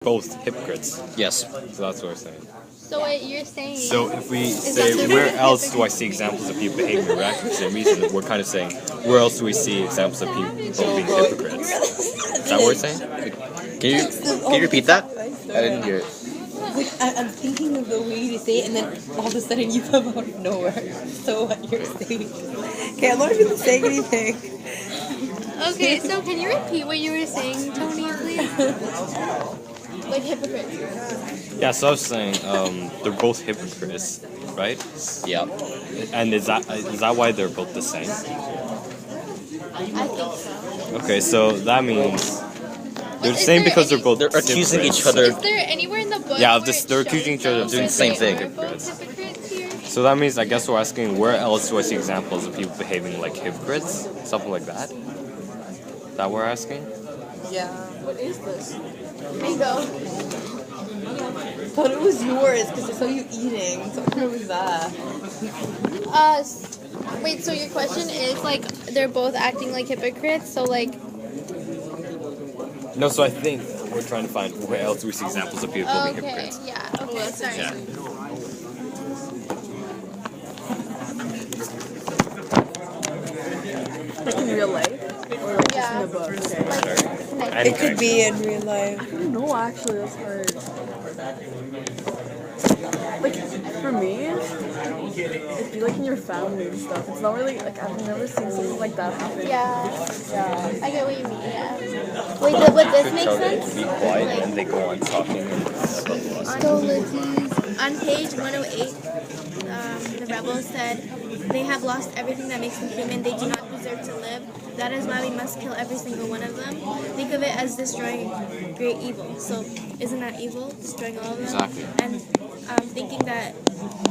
both hypocrites. Yes. So that's what we're saying. So what you're saying... So if we say, where else do I see examples of people behaving or reacting to the same reason, we're kind of saying, where else do we see examples of people being hypocrites? Is that what we're saying? Can you repeat that? I didn't hear it. I'm thinking of the way to say it, and then all of a sudden you come out of nowhere. So what you're saying? Okay, I'm not even saying anything. Okay, so can you repeat what you were saying, Tony, please? Like hypocrites. Yeah, so I was saying, they're both hypocrites, right? Yeah. And is that why they're both the same? I think so. Okay, so that means they're the same because they're both accusing hypocrites. each other. Is there anywhere in the book Yeah, where they're accusing each other of doing the same thing. hypocrites here? So that means, I guess we're asking, where else do I see examples of people behaving like hypocrites? Something like that? That we're asking? Yeah. What is this? Mango. Thought it was yours because I saw you eating. So what was that? Wait, so your question is, like, they're both acting like hypocrites, so, like... No, so I think we're trying to find where else do we see examples of people being Okay, hypocrites. yeah, okay, sorry. Yeah. Like in real life? Or like just in the book? Okay. It could be in real life. I don't know, actually, that's hard. Like, for me, it'd be like in your family and stuff. It's not really, like, I've never seen something like that happen. Yeah, I get what you mean, yeah. Wait, would this make sense? Be quiet and they go on talking and On page 108, the rebels said, "They have lost everything that makes them human. They do not deserve to live. That is why we must kill every single one of them. Think of it as destroying great evil." So, isn't that evil? Destroying all of them? Exactly. And thinking that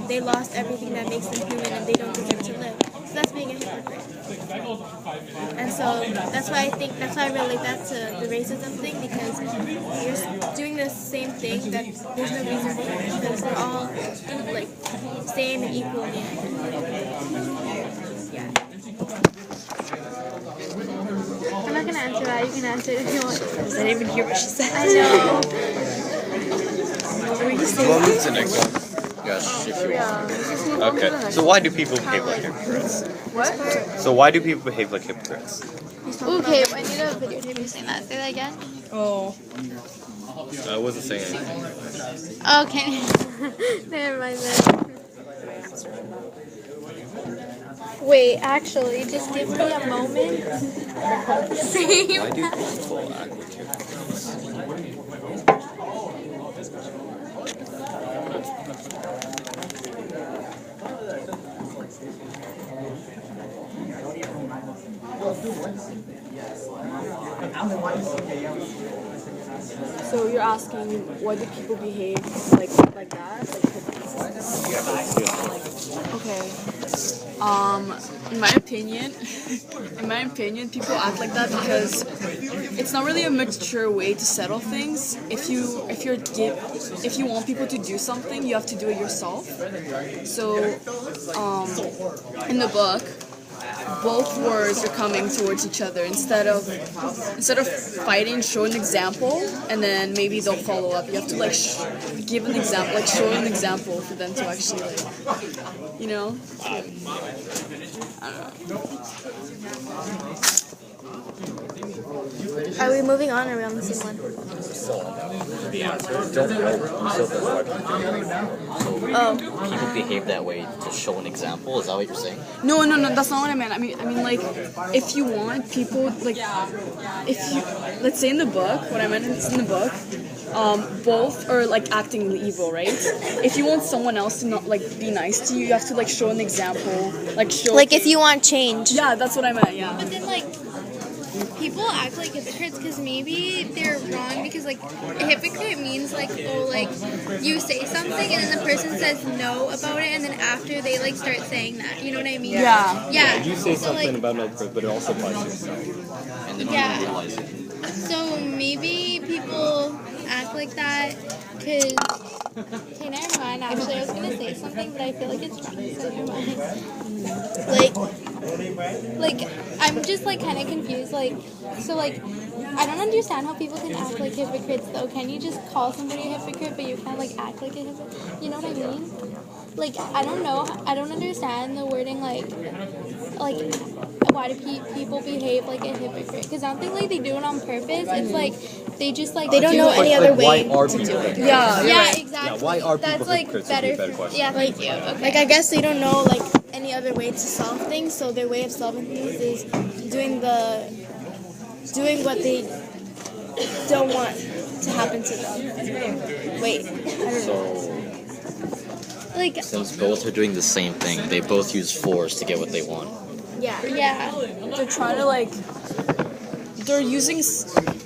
they lost everything that makes them human and they don't deserve to live. So that's being a hypocrite. And so that's why I relate that to the racism thing, because you're doing the same thing that there's no reason for it, because they're all like same and equal. Yeah. I'm not gonna answer that. You can answer it if you want. I didn't even hear what she said. I know. Do you want to move to the next one? Yes, if you want. Okay, so why do people behave like hypocrites? What? So why do people behave like hypocrites? Okay, I need a videotape you saying that. Say that again. Oh. I wasn't saying anything. Okay. Never mind then. Wait, actually, just give me a moment. Same. Why do people act like hypocrites? So you're asking, why do people behave like that? Okay. In my opinion, people act like that because it's not really a mature way to settle things. If you want people to do something, you have to do it yourself. So, in the book, both words are coming towards each other instead of fighting. Show an example, and then maybe they'll follow up. You have to like give an example, like show an example for them to actually like, you know. I don't know. Are we moving on, or are we on the same one? The answer. Oh. People behave that way to show an example. Is that what you're saying? No, that's not what I meant. I mean, like, if you want people, like, if you, let's say in the book, what I meant is in the book, both are, like, acting evil, right? If you want someone else to not, like, be nice to you, you have to, like, show an example, like, show... Like if you want change. Yeah, that's what I meant, yeah. But then, like, people act like hypocrites because maybe they're wrong, because, like, a hypocrite means, like, oh, like, you say something and then the person says no about it, and then after they, like, start saying that. You know what I mean? Yeah. Yeah. You say So, something like, about another person, but it also applies to yourself. And then Yeah. you realize it. So maybe people act like that because Okay, never mind. Actually, I was gonna say something, but I feel like it's wrong, so never mind. Like, I'm just like kind of confused. Like, so like, I don't understand how people can act like hypocrites though. Can you just call somebody a hypocrite, but you can't like act like a hypocrite? You know what I mean? Like, I don't know. I don't understand the wording like why do people behave like a hypocrite? Because I don't think like they do it on purpose. It's like they just like They don't know any other way why are to people do it. Yeah. Yeah, exactly. Yeah, why are people That's like hypocrites would be a better question. Yeah, thank you. Okay. Like I guess they don't know like any other way to solve things, so their way of solving things is doing what they don't want to happen to them. Wait, I don't know. Like, Since both are doing the same thing, they both use force to get what they want. Yeah. They're trying to like, they're using,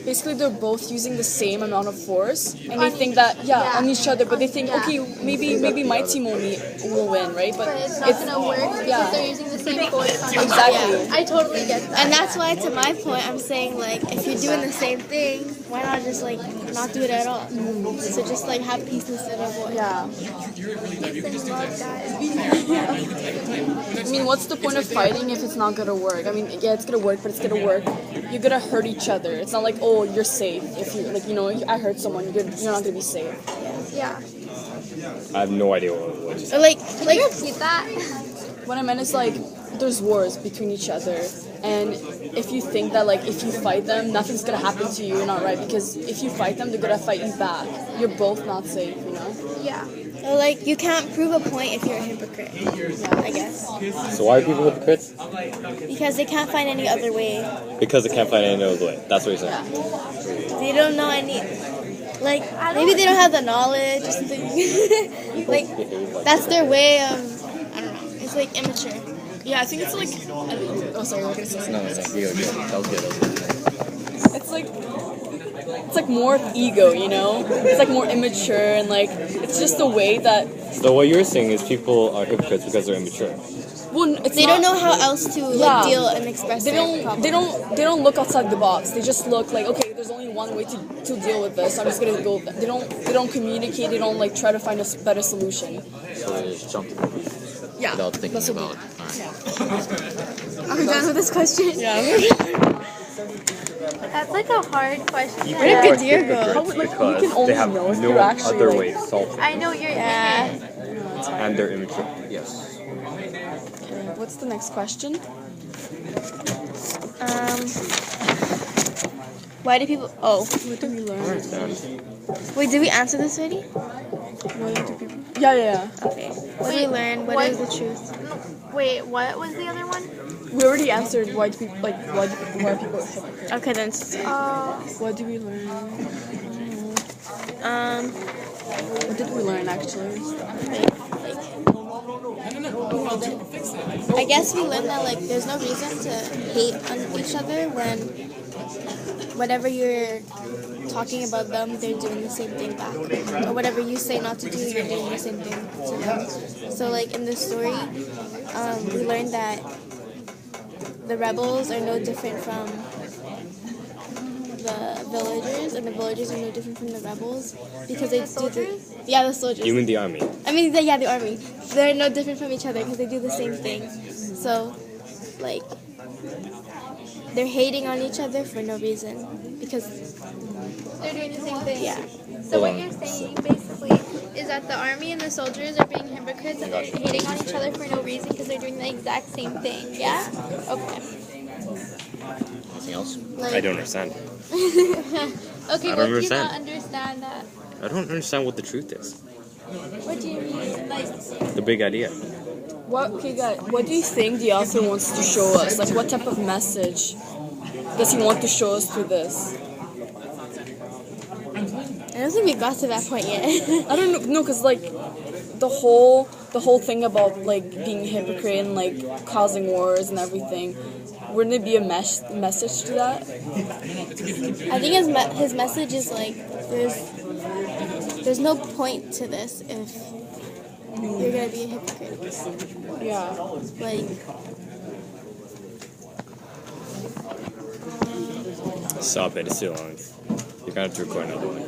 basically they're both using the same amount of force, and they think that on each other, but they think okay, maybe my team will win, right? but it's not gonna work because they're using the same force on Exactly. Yeah, I totally get that. And that's why, to my point, I'm saying like if you're doing the same thing, why not just like not do it at all? So just like have peace instead of war. Yeah. Peace and love, guys. I mean, what's the point of fighting if it's not gonna work? I mean, yeah, it's gonna work, but it's gonna work. You're gonna hurt each other. It's not like, oh, you're safe. If you like, I hurt someone, you're not gonna be safe. Yeah. I have no idea what it was. Or like Can you repeat that? What I meant is like, there's wars between each other, and if you think that like if you fight them, nothing's gonna happen to you, you're not right. Because if you fight them, they're gonna fight you back. You're both not safe, Yeah. or like you can't prove a point if you're a hypocrite. I guess So why are people hypocrites? because they can't find any other way. Because they can't find any other way. That's what you're saying. They don't know any. Like maybe they don't have the knowledge or something. Like that's their way of. I don't know. It's like immature. Yeah, I think it's like. Oh, sorry, what were you gonna say? No, it's like, that was good. It's like more ego, It's like more immature and like it's just the way that. So what you're saying is people are hypocrites because they're immature. Well, They don't know how else to like deal and express They their problem. don't look outside the box. They just look like, okay, there's only one way to deal with this. I'm just gonna go. They don't communicate. They don't like try to find a better solution. So they just jump to conclusions without thinking that's what about it. Alright. Are we done with this question? Yeah. That's like a hard question. People Where did are Ghadeer go? hypocrites You because can only they have know if no you're actually, other like- way to solve it. I know you're And they're immature. Yes. What's the next question? Why do people? Oh, What do we learn? wait. Did we answer this already? What do people? Yeah. Okay. What do we learn? What is the truth? Wait, what was the other one? We already answered why do people why are people hypocrites? Okay, then. What do we learn? What did we learn actually? I guess we learned that like there's no reason to hate on each other when whatever you're talking about them, they're doing the same thing back. Or whatever you say not to do, you're doing the same thing to them. So like in this story, we learned that the rebels are no different from the villagers, and the villagers are no different from the rebels because they do the soldiers. You mean the army? I mean, the army. They're no different from each other because they do the same thing. So, like, they're hating on each other for no reason because They're doing the same thing. yeah. So what you're saying basically is that the army and the soldiers are being hypocrites and they're hating on each other for no reason because they're doing the exact same thing. Yeah? Okay. Anything else? I don't understand. Okay, I don't what do you understand. not understand that? I don't understand what the truth is. What do you mean? Like, The big idea. Okay, guys, what do you think the author wants to show us? Like, what type of message does he want to show us through this? I don't think we got to that point yet. I don't know, no, cause like the whole thing about like being a hypocrite and like causing wars and everything. Wouldn't it be a message to that? I think his message is like there's no point to this if you're gonna be a hypocrite. Yeah. Like Stop it, it's too long. You're gonna have to record another one.